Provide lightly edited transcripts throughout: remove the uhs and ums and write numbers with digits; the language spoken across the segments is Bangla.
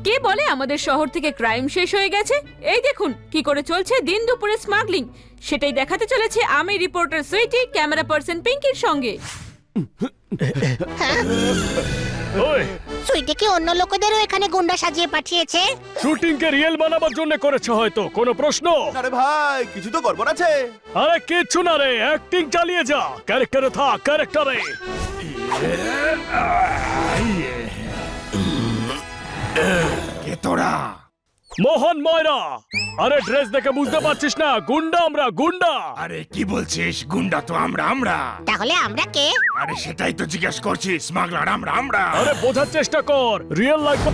কে বলে আমাদের শহর থেকে ক্রাইম শেষ হয়ে গেছে? এই দেখুন কি করে চলছে দিন দুপুরে স্মাগলিং। সেটাই দেখাতে চলেছে আমি রিপোর্টার সুইটি ক্যামেরা পার্সন পিঙ্কির সঙ্গে। সুইটি কি অন্য লোকেদেরও এখানে গুন্ডা সাজিয়ে পাঠিয়েছে? শুটিং কে রিয়েল বানাবার জন্য করেছে হয়তো। কোনো প্রশ্ন? আরে ভাই কিছু তো গড়বড় আছে। আরে কিচ্ছু না রে, অ্যাক্টিং চালিয়ে যা, ক্যারেক্টারে থাক, ক্যারেক্টারে। কে তোরা? মোহন ময়রা। আরে ড্রেস দেখে বুঝতে পারছিস না? গুন্ডা আমরা, গুন্ডা। আরে কি বলছিস? গুন্ডা তো আমরা। তাহলে আমরা কে? আরে সেটাই তো জিজ্ঞেস করছি। স্মাগলার আমরা। আরে বোঝার চেষ্টা কর, রিয়েল লাইফ।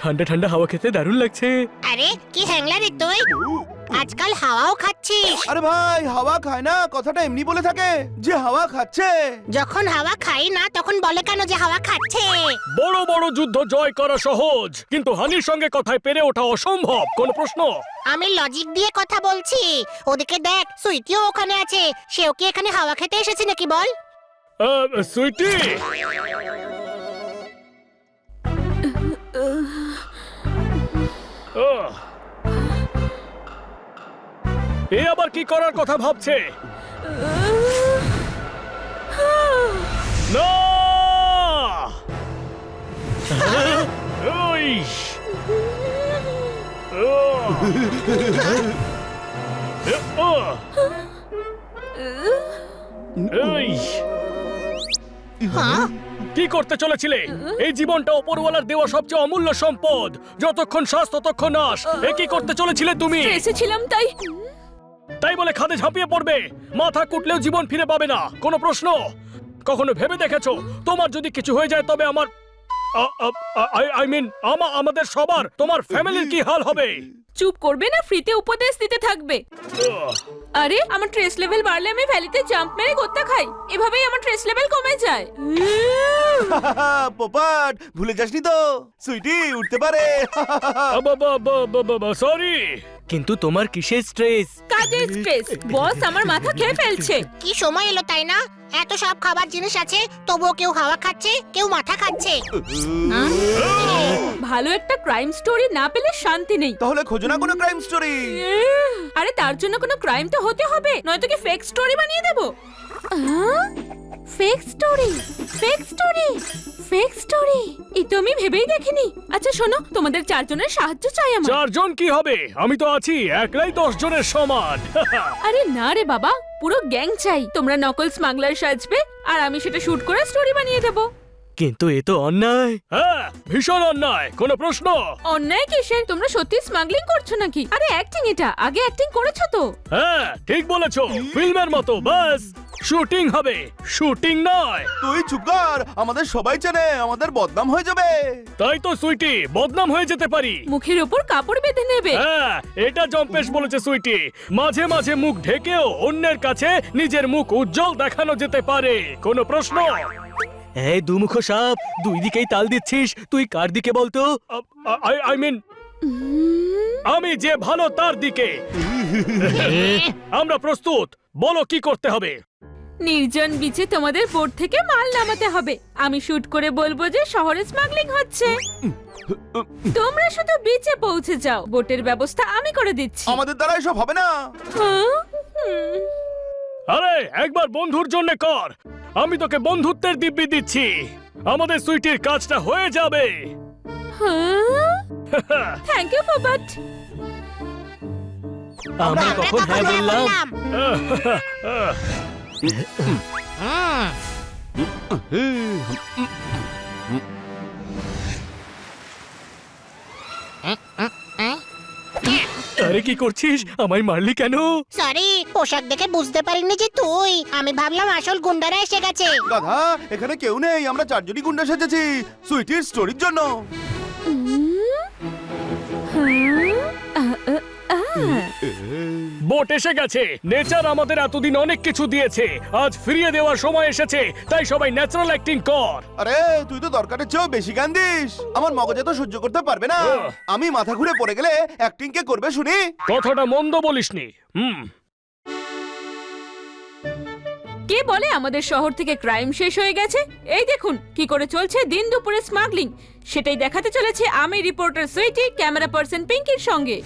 ঠান্ডা ঠান্ডা হাওয়া খেতে দারুণ লাগছে। আরে কি হ্যাংলা রে তুই, আজকাল হাওয়াও খাচ্ছিস? আরে ভাই হাওয়া খায় না, কথাটা এমনি বলে থাকে যে হাওয়া খাচ্ছে। যখন হাওয়া খাই না তখন বলে কেন যে হাওয়া খাচ্ছে? বড় বড় যুদ্ধ জয় করা সহজ, কিন্তু হানির সঙ্গে কথায় পেরে ওঠা অসম্ভব। কোন প্রশ্ন? আমি লজিক দিয়ে কথা বলছি। ওদিকে দেখ, সুইটিও ওখানে আছে। সেও কি এখানে হাওয়া খেতে এসেছে নাকি বল? সুইটি, এ আবার কি করার কথা ভাবছে? না! ওই! এই! হ্যাঁ? কি করতে চলেছিলে? এই জীবনটা ওপরওয়ালার দেওয়া সবচেয়ে অমূল্য সম্পদ। যতক্ষণ শ্বাস ততক্ষণ নাশ। এ কি করতে চলেছিলে তুমি? এসেছিলাম তাই। তাই বলে খাদে ঝাঁপিয়ে পড়বে? মাথা কুটলেও জীবন ফিরে পাবে না। কোনো প্রশ্ন? কখনো ভেবে দেখেছো তোমার যদি কিছু হয়ে যায় তবে আমার আমাদের সবার, তোমার ফ্যামিলির কি হাল হবে? চুপ করবে না, ফ্রিতে উপদেশ দিতে থাকবে। আরে আমার স্ট্রেস লেভেল বাড়লে আমি ভ্যালিতে জাম্প মেরে গোত্তা খাই। এভাবেই আমার স্ট্রেস লেভেল কমে যায়। পোপাট ভুলে যাসনি তো, সুইটি উঠতে পারে। সরি, কিন্তু তোমার কিসের স্ট্রেস? কাজের স্ট্রেস। বস আমার মাথা খেয়ে ফেলছে। কি সময় এলো তাই না? এত সব খাবার জিনিস আছে, তবুও কেউ হাওয়া খাচ্ছে, কেউ মাথা খাচ্ছে। ভালো একটা ক্রাইম স্টোরি না পেলে শান্তি নেই। তাহলে খোঁজো না কোনো ক্রাইম স্টোরি। আরে তার জন্য কোনো ক্রাইম তো হতে হবে, নয়তো কি ফেক স্টোরি বানিয়ে দেব? Fake story, fake story, fake story. এই তো আমি ভেবেই দেখিনি। আচ্ছা শোনো, তোমাদের চারজনের সাহায্য চাই আমার। চারজন কি হবে? আমি তো আছি, একলাই 10 জনের সমান। আরে না রে বাবা, পুরো গ্যাং চাই। তোমরা নকল স্মাগলার সাজবে আর আমি সেটা শুট করে স্টোরি বানিয়ে দেব। কিন্তু এ তো অন্যায়। হ্যাঁ, ভীষণ অন্যায়। কোনো প্রশ্ন? অন্যায় কিসের? তোমরা সত্যি স্মাগলিং করছো নাকি? আরে অ্যাক্টিং এটা, আগে অ্যাক্টিং করেছো তো? হ্যাঁ ঠিক বলেছো, ফিল্মের মতো। বাস শুটিং হবে, শুটিং নয়। তুই চুপ কর, আমাদের সবাই চেনে, আমাদের বদনাম হয়ে যাবে। তাই তো সুইটি, বদনাম হয়ে যেতে পারি। মুখের উপর কাপড় বেঁধে নেবে। হ্যাঁ, এটা জম্পেশ বলেছে সুইটি। মাঝে মাঝে মুখ ঢেকেও অন্যের কাছে নিজের মুখ উজ্জ্বল দেখানো যেতে পারে। কোনো প্রশ্ন? এই দুমুখ সাপ, দুই দিকেই তাল দিচ্ছিস। তুই কার দিকে বলতো? আই মিন আমি যে ভালো তার দিকে। আমরা প্রস্তুত, বলো কি করতে হবে? নির্জন বিচে তোমাদের বোট থেকে মাল নামাতে হবে। আমি শুট করে বলবো যে শহরে স্মাগলিং হচ্ছে। তোমরা শুধু বিচে পৌঁছে যাও, বোটের ব্যবস্থা আমি করে দিচ্ছি। আমাদের দ্বারা এসব হবে না। হ্যাঁ? আরে একবার বন্ধুর জন্য কর, আমি তোকে বন্ধুত্বের দিব্যি দিচ্ছি। আমাদের সুইটির কাজটা হয়ে যাবে। থ্যাংক ইউ বাবাট। আমরা কখন হ্যাঁ বললাম? আরে কি করছিস? আমায় মারলি কেন? সরি, পোশাক দেখে বুঝতে পারিনি যে তুই। আমি ভাবলাম আসল গুন্ডারা এসে গেছে। গাধা, এখানে কেউ নেই, আমরা চারজনই গুন্ডা সেজেছি সুইটির স্টোরির জন্য। বোট এসে গেছে। নেচার আমাদের এতদিন অনেক কিছু দিয়েছে, আজ ফিরিয়ে দেওয়ার সময় এসেছে। তাই সবাই ন্যাচারাল অ্যাক্টিং কর। আরে তুই তো দরকারের চেয়েও বেশি গান দিস, আমার মগজে তো সহ্য করতে পারবে না। আমি মাথা ঘুরে পড়ে গেলে অ্যাক্টিং কে করবে শুনি? কথাটা মন্দ বলিসনি। কে কে বলে আমাদের শহর থেকে ক্রাইম শেষ হয়ে গেছে? এই দেখুন কি করে চলছে দিন দুপুরে স্মাগলিং। সেটাই দেখাতে চলেছে আমি রিপোর্টার সুইটি ক্যামেরা পার্সন পিঙ্কির সঙ্গে।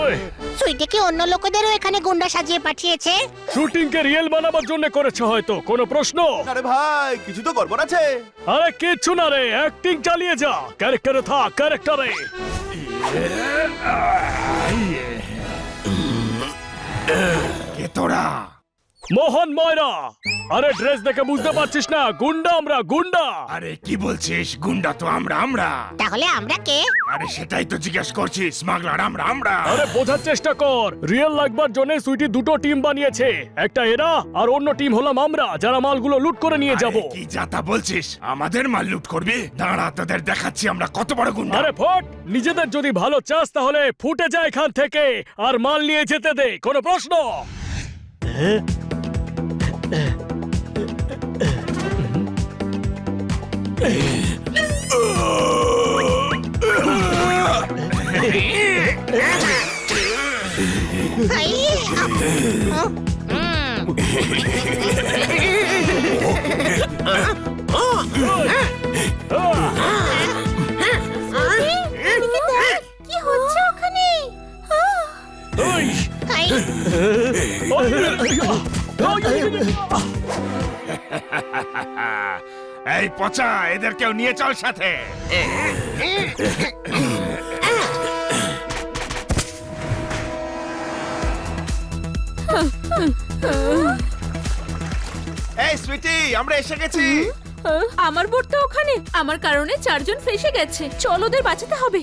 ওই সুইটি কি অন্য লোকেদেরও এখানে গুন্ডা সাজিয়ে পাঠিয়েছে? শুটিং কে রিয়েল বানাবার জন্য করেছে হয়তো। কোনো প্রশ্ন? আরে ভাই কিছু তো গড়বড় আছে। আরে কিচ্ছু না রে, অ্যাক্টিং চালিয়ে যা, ক্যারেক্টারে থাক, ক্যারেক্টারে। কে তোরা? মোহন ময়রা। আরে ড্রেস দেখে বুঝতে পারছিস না? গুন্ডা আমরা, গুন্ডা। আরে কি বলছিস? গুন্ডা তো আমরা। তাহলে আমরা কে? আরে সেটাই তো জিজ্ঞেস করছি, স্মাগলার আমরা। আরে বোঝার চেষ্টা কর। রিয়েল লাগবার জন্য সুইটি দুটো টিম বানিয়েছে, একটা এরা আর অন্য টিম হলাম আমরা, যারা মালগুলো লুট করে নিয়ে যাব। আরে কি যাতা বলছিস? আমাদের মাল লুট করবি? দাঁড়া, তোদের দেখাচ্ছি আমরা কত বড় গুন্ডা। আরে ফট, নিজেদের যদি ভালো চাস তাহলে ফুটে যায় এখান থেকে আর মাল নিয়ে যেতে দে। কোনো প্রশ্ন? হাই! কি হচ্ছে ওখানে? ওই! হাই! এই পচা, এদেরকেও নিয়ে চল সাথে। এই সুইটি, আমরা এসে গেছি। আমার বোট তো ওখানে। আমার কারণে 4 জন ফেসে গেছে। চল ওদের বাঁচাতে হবে।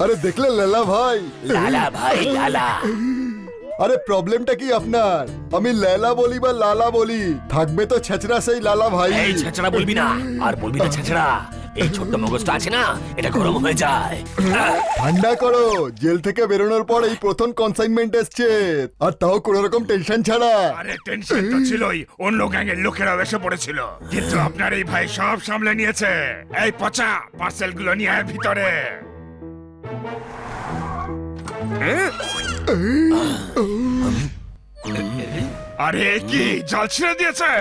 আরে দেখলে লালা ভাই, লালা ভাই লালা। আরে প্রবলেমটা কি আপনার? আমি লালা বলি বা লালা বলি, থাকবে তো ছেচড়া সেই লালা ভাই। এই ছেঁচড়া বলবি না, আর বলবি না ছেঁচড়া। এই ছোট্ট মগজটা আছে না, এটা গরম হয়ে যায়। ঠান্ডা করো, জেল থেকে বেরোনোর পর এই প্রথম কনসাইনমেন্ট এসছে, আর তাও কোনো রকম টেনশন ছাড়া। আরে টেনশন তো ছিলই, অন্য গ্যাংয়ের লোকেরাও এসে পড়েছিল, কিন্তু আপনার এই ভাই সব সামলে নিয়েছে। এই পচা, পার্সেল গুলো নিয়ে আয় ভিতরে। আরে কি জল ছিঁড়ে দিয়েছে?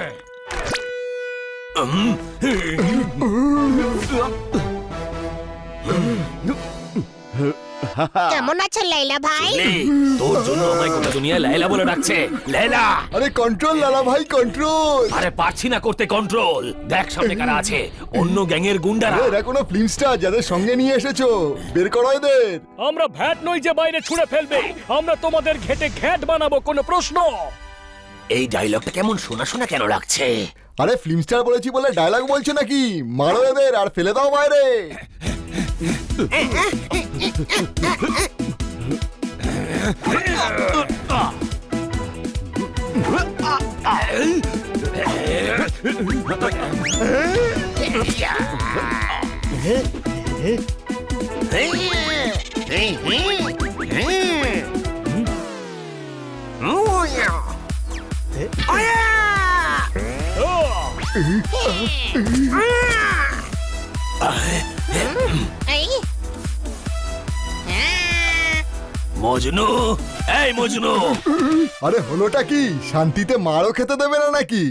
কেমন আছো লাইলা ভাই? এই, তোর জন্য আমায় গোটা দুনিয়া লাইলা বলে ডাকছে। লাইলা। আরে কন্ট্রোল লালা ভাই, কন্ট্রোল। আরে পারছি না করতে কন্ট্রোল। দেখ সামনে কারা আছে, অন্য গ্যাংয়ের গুন্ডারা। এরা কোনো ফিল্ম স্টার যাদের সঙ্গে নিয়ে এসেছো, বের করো এদের। আমরা ভ্যাট নই যে বাইরে ছুঁড়ে ফেলবে, আমরা তোমাদের ঘেটে ঘ্যাট বানাবো। কোনো প্রশ্ন? এই ডায়লগটা কেমন শোনা শোনা কেন লাগছে? আরে ফিল্ম স্টার বলেছি বলে ডায়লগ বলছো নাকি? মারো এদের আর ফেলে দাও বাইরে। এই! মজনু, এই মজনু। আরে হলোটা কি? শান্তিতে মারও খেতে দেবে না নাকি?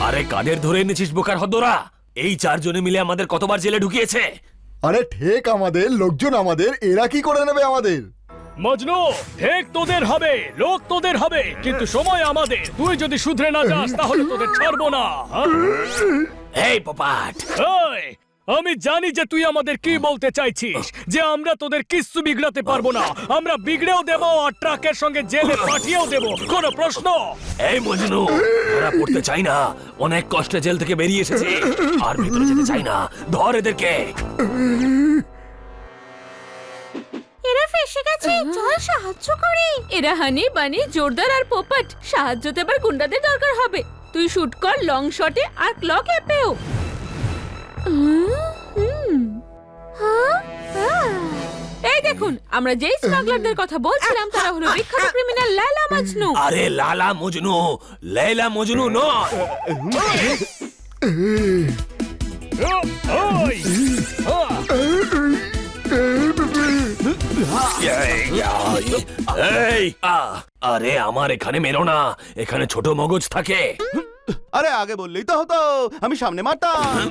আরে কাদের ধরে এনেছিস বোকার হদ্দরা? এই 4 জনে মিলে আমাদের কতবার জেলে ঢুকিয়েছে। আরে ঠেক আমাদের, লোকজন আমাদের, এরা কি করে নেবে আমাদের? মজনু, ঠিক তোদের হবে, লোক তোদের হবে, কিন্তু সময় আমাদের। তুই যদি শুধরে না যাস তাহলে তোদের ছাড়বো না। এই পপাট, এই, আমি জানি যে তুই আমাদের কি বলতে চাইছিস, যে আমরা তোদের কিচ্ছু বিগড়াতে পারবো না। আমরা বিগড়েও দেবো আর ট্রাকের সঙ্গে জেলে পাঠিয়েও দেবো। কোনো প্রশ্ন? এই মজনু, ধরা পড়তে চাই না। অনেক কষ্টে জেল থেকে বেরিয়ে এসেছে, আর ভিতরে যেতে চাই না। ধর এদেরকে। এরা ফেসে গেছে, চল সাহায্য করি। এরা হানি বানি জোরদার আর পোপট, সাহায্য দেবার গুন্ডাদের দরকার হবে। তুই শুট কর লং শটে আর ক্লক অ্যাপেও। এই দেখুন, আমরা যেই স্মাগলারদের কথা বলছিলাম তারা হলো বিখ্যাত ক্রিমিনাল লায়লা মজনু। আরে লালা মজনু, লেলা মজনু নয়। ওই এই আরে আমার এখানে মেরো না, এখানে ছোট মগজ থাকে। আরে আগে বললেই তো হতো, আমি সামনে মারতাম।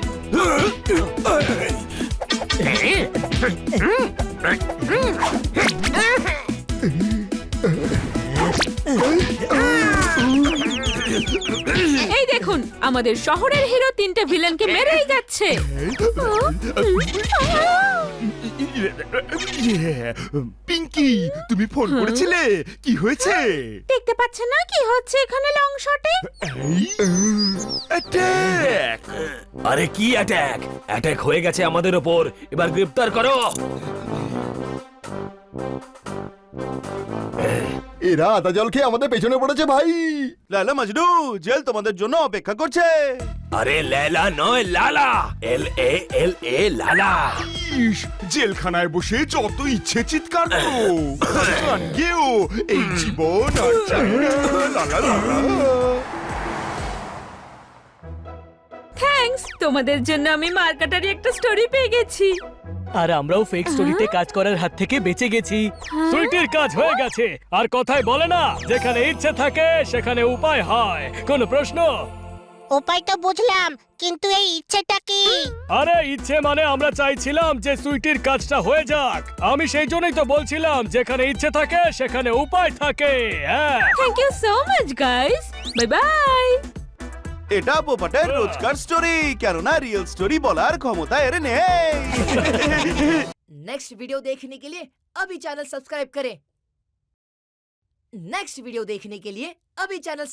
এই দেখুন, আমাদের শহরের হিরো তিনটে ভিলেনকে মেরেই যাচ্ছে। পিঙ্কি, তুমি ফোন করেছিলে? কি হয়েছে? দেখতে পাচ্ছেন না কি হচ্ছে এখানে লং শটে? অ্যাটাক! আরে কি অ্যাটাক? অ্যাটাক হয়ে গেছে আমাদের ওপর, এবার গ্রেফতার করো। এরা আদা জল খেয়ে আমাদের পেছনে পড়েছে ভাই। লালা মজনু, জেল তোমাদের জন্য অপেক্ষা করছে। আরে লেলা নয়, লালা, LALA, লালা। ইস, জেলখানায় বসে যত ইচ্ছে চিৎকার করো। গান গেও, এই জীবন আর চাই না। লা লা লা লা। থ্যাঙ্কস, তোমাদের জন্য আমি মার্কাটারি একটা স্টোরি পেয়ে গেছি। আর আমরাও ফেক স্টোরিতে কাজ করার হাত থেকে বেঁচে গেছি। সুইটির কাজ হয়ে গেছে। আর কথায় বলে না, যেখানে ইচ্ছে থাকে সেখানে উপায় হয়। কোনো প্রশ্ন? উপায় তো বুঝলাম, কিন্তু এই ইচ্ছেটা কি? আরে ইচ্ছে মানে আমরা চাইছিলাম যে সুইটির কাজটা হয়ে যাক। আমি সেই জন্যই তো বলছিলাম, যেখানে ইচ্ছে থাকে সেখানে উপায় থাকে। হ্যাঁ, thank you so much guys, bye bye. এটা পোপাটের রোজকার স্টোরি, কেননা রিয়েল স্টোরি বলার ক্ষমতা এর নেই। नेक्स्ट वीडियो देखने के लिए अभी चैनल सब्सक्राइब करें। नेक्स्ट वीडियो देखने के लिए अभी चैनल